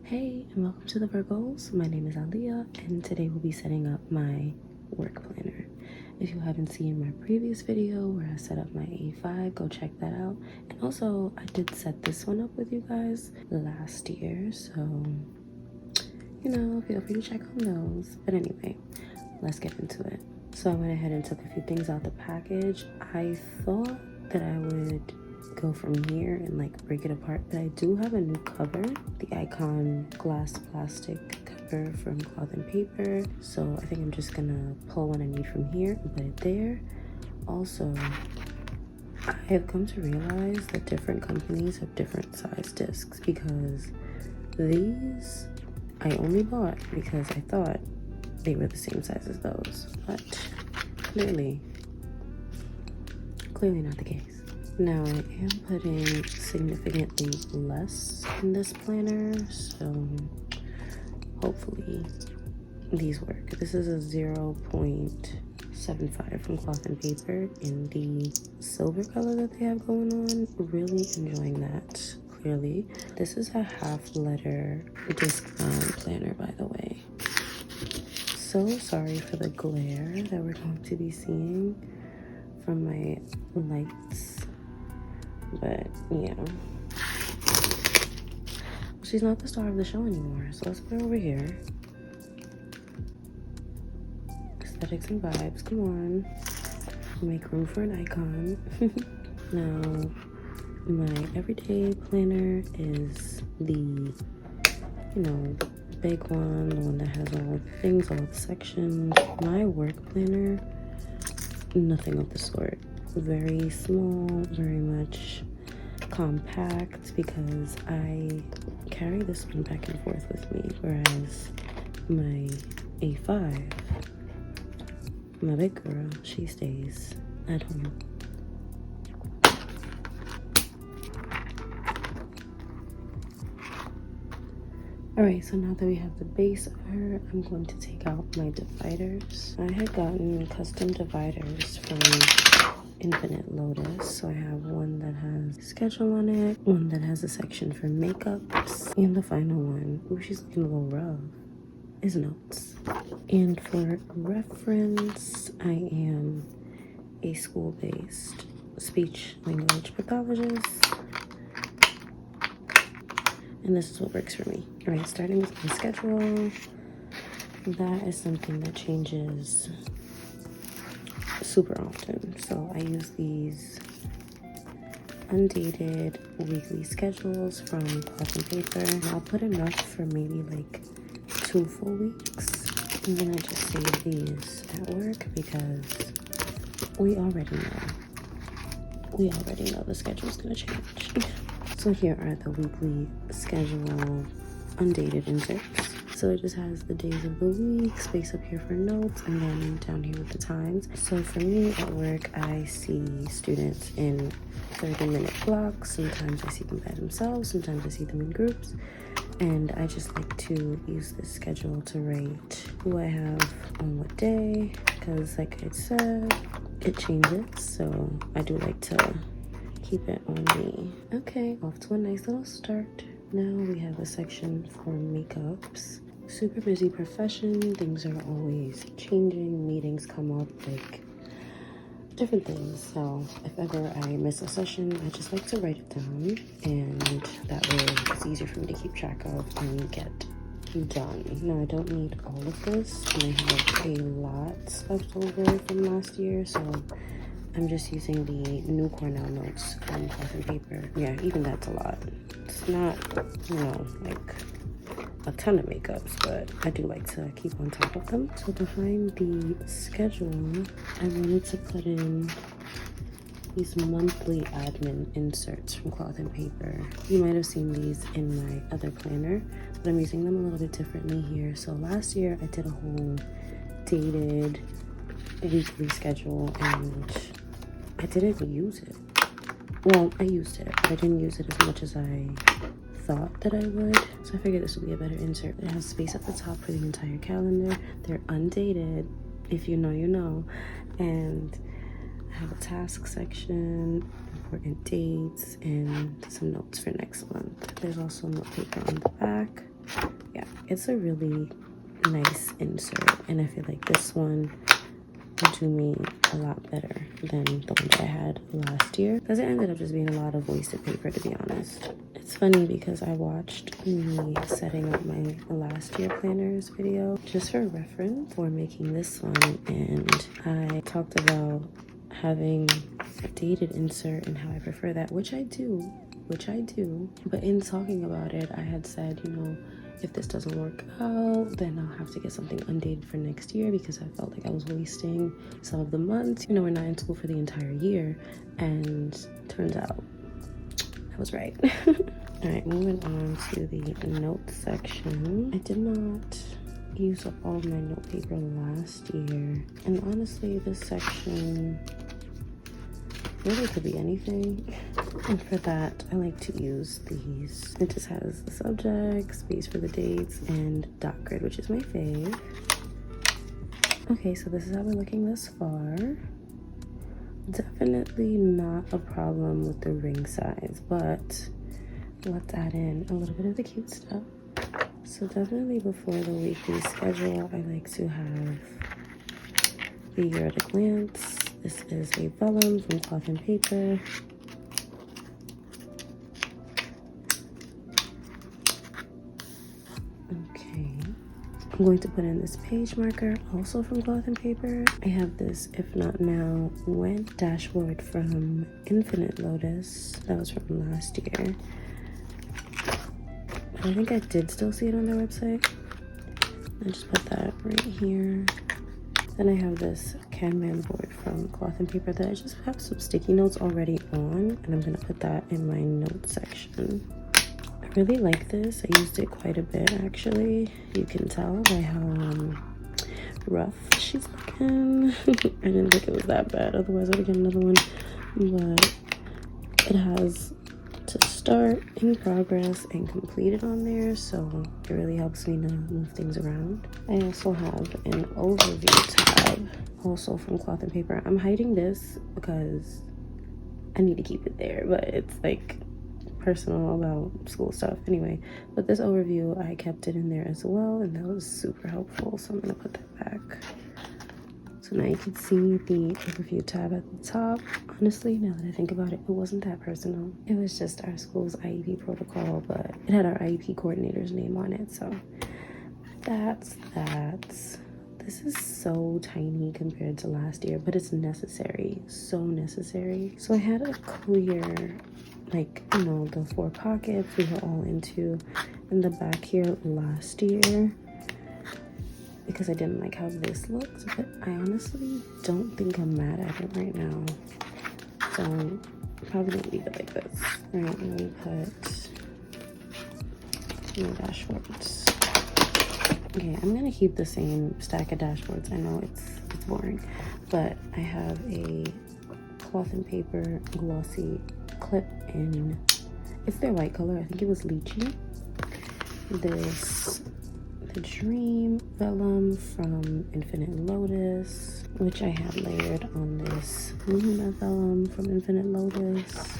Hey, and welcome to the Virgos. My name is Aaliyah, and today we'll be setting up my work planner. If you haven't seen my previous video where I set up my A5, go check that out. And also, I did set this one up with you guys last year, so, you know, feel free to check on those. But anyway, let's get into it. So I went ahead and took a few things out the package. I thought that I would go from here and like break it apart, but I do have a new cover, the Icon glass plastic cover from Cloth and Paper, so I think I'm just gonna pull what I need from here and put it there. Also, I have come to realize that different companies have different size discs, because these I only bought because I thought they were the same size as those, but clearly not the case. Now I am putting significantly less in this planner, so hopefully these work. This is a 0.75 from Cloth and Paper in the silver color that they have going on. Really enjoying that, clearly. This is a half letter Discbound planner, by the way. So sorry for the glare that we're going to be seeing from my lights. But yeah, she's not the star of the show anymore, so let's put her over here. Aesthetics and vibes, come on, make room for an icon. Now my everyday planner is the, you know, big one, the one that has all the things, all the sections. My work planner, nothing of the sort. Very small, very much compact, because I carry this one back and forth with me, whereas my A5, my big girl, she stays at home. Alright, so now that we have the base of her, I'm going to take out my dividers. I had gotten custom dividers from Infinite Lotus, so I have one that has schedule on it, one that has a section for makeups, and the final one, ooh, she's looking a little rough, is notes. And for reference, I am a school-based speech language pathologist, and this is what works for me. All right, starting with my schedule, that is something that changes super often, so I use these undated weekly schedules from Cloth and Paper, and I'll put enough for maybe like 2 full weeks, and then I just save these at work because we already know the schedule's gonna change. So here are the weekly schedule undated inserts. So it just has the days of the week, space up here for notes, and then down here with the times. So for me at work, I see students in 30-minute blocks. Sometimes I see them by themselves, sometimes I see them in groups. And I just like to use this schedule to rate who I have on what day, because like I said, it changes. So I do like to keep it on me. Okay, off to a nice little start. Now we have a section for makeups. Super busy profession, things are always changing, meetings come up, like different things. So if ever I miss a session, I just like to write it down, and that way it's easier for me to keep track of and get done. Now I don't need all of this, and I have a lot left over from last year, so I'm just using the new Cornell notes from Cloth and Paper. Yeah, even that's a lot. It's not, you know, like a ton of makeups, but I do like to keep on top of them. So behind the schedule, I wanted to put in these monthly admin inserts from Cloth and Paper. You might have seen these in my other planner, but I'm using them a little bit differently here. So last year I did a whole dated weekly schedule, and I didn't use it. Well, I used it, but I didn't use it as much as I thought that I would. So I figured this would be a better insert. It has space at the top for the entire calendar. They're undated. If you know, you know. And I have a task section, important dates, and some notes for next month. There's also note paper on the back. it's a really nice insert, and I feel like this one would do me a lot better than the one that I had last year, because it ended up just being a lot of wasted paper, to be honest. It's funny because I watched me setting up my last year planners video just for reference for making this one, and I talked about having a dated insert and how I prefer that, which I do. But in talking about it, I had said, you know, if this doesn't work out, then I'll have to get something undated for next year, because I felt like I was wasting some of the months. You know, we're not in school for the entire year, and turns out I was right. All right, moving on to the notes section. I did not use up all of my note paper last year, and honestly, this section really could be anything. And for that, I like to use these. It just has the subject, space for the dates, and dot grid, which is my fave. Okay, so this is how we're looking thus far. Definitely not a problem with the ring size, but let's add in a little bit of the cute stuff. So definitely before the weekly schedule, I like to have the year at a glance. This is a vellum from Cloth and Paper. Okay, I'm going to put in this page marker, also from Cloth and Paper. I have this If Not Now, When dashboard from Infinite Lotus. That was from last year. But I think I did still see it on their website. I just put that right here. Then I have this Kanban board from Cloth and Paper that I just have some sticky notes already on, and I'm gonna put that in my notes section. I really like this. I used it quite a bit, actually. You can tell by how rough she's looking. I didn't think it was that bad, otherwise I would get another one. But it has to start, in progress, and completed on there, so it really helps me to move things around. I also have an overview tab, also from Cloth and Paper. I'm hiding this because I need to keep it there, but it's like personal about school stuff anyway. But this overview, I kept it in there as well, and that was super helpful, so I'm gonna put that back. So now you can see the overview tab at the top. Honestly, now that I think about it, it wasn't that personal. It was just our school's IEP protocol, but it had our IEP coordinator's name on it, so that's that. This is so tiny compared to last year, but it's necessary, so necessary. So I had a clear, like, you know, the 4 pockets we were all into in the back here last year, because I didn't like how this looked, but I honestly don't think I'm mad at it right now. So I'm probably gonna leave it like this. All right, let me put my dashboards. Okay, I'm gonna keep the same stack of dashboards. I know it's boring, but I have a Cloth and Paper glossy clip in, it's their white color, I think it was lychee. This, the Dream vellum from Infinite Lotus, which I had layered on this Luna vellum from Infinite Lotus.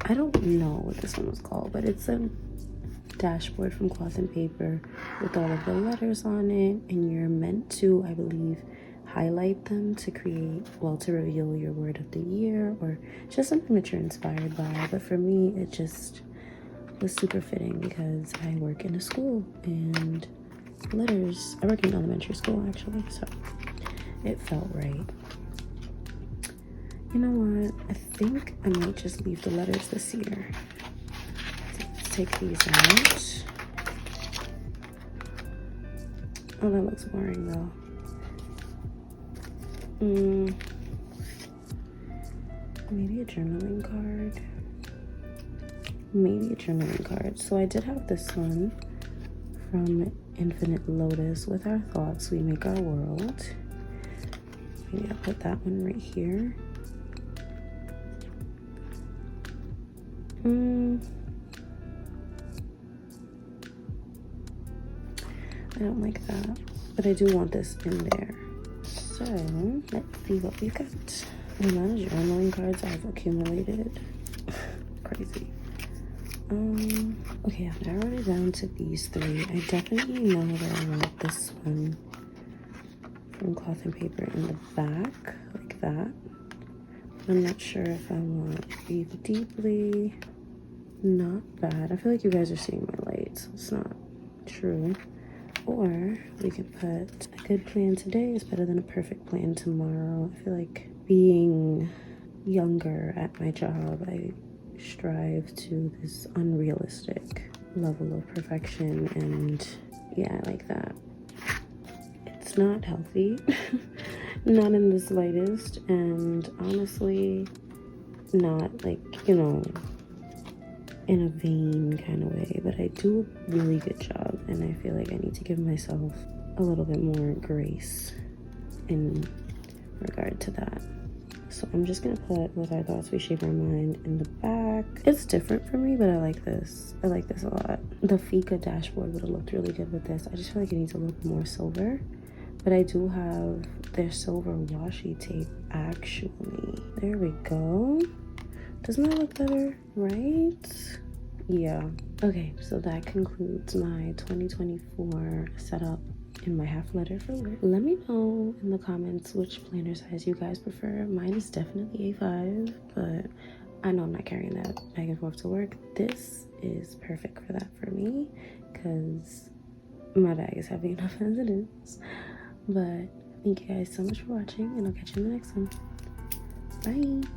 I don't know what this one was called, but it's a dashboard from Cloth and Paper with all of the letters on it, and you're meant to, I believe, highlight them to create, well, to reveal your word of the year, or just something that you're inspired by. But for me, it just was super fitting because I work in a school, and letters, I work in elementary school actually, so it felt right. You know what, I think I might just leave the letters this year. So let's take these out. Oh, that looks boring though. Maybe a journaling card. Maybe a journaling card. So I did have this one from Infinite Lotus. With our thoughts, we make our world. Maybe I'll put that one right here. I don't like that, but I do want this in there. So let's see what we got. The amount of journaling cards I've accumulated. Crazy. Okay, I've narrowed it down to these three. I definitely know that I want this one from Cloth and Paper in the back, like that. I'm not sure if I want Breathe Deeply. Not bad. I feel like you guys are seeing my lights. It's not true. Or we can put a good plan today is better than a perfect plan tomorrow. I feel like being younger at my job, I strive to this unrealistic level of perfection, and yeah, I like that. It's not healthy, not in the slightest, and honestly, not like, you know, in a vain kind of way, but I do a really good job, and I feel like I need to give myself a little bit more grace in regard to that. So I'm just gonna put With Our Thoughts We Shape Our Mind in the back. It's different for me, but I like this. I like this a lot. The Fika dashboard would have looked really good with this. I just feel like it needs a little more silver, but I do have their silver washi tape actually. There we go. Doesn't that look better, right? Yeah. Okay, so that concludes my 2024 setup in my half letter for work. Let me know in the comments which planner size you guys prefer. Mine is definitely A5, but I know I'm not carrying that back and forth to work. This is perfect for that for me because my bag is heavy enough as it is. But thank you guys so much for watching, and I'll catch you in the next one. Bye.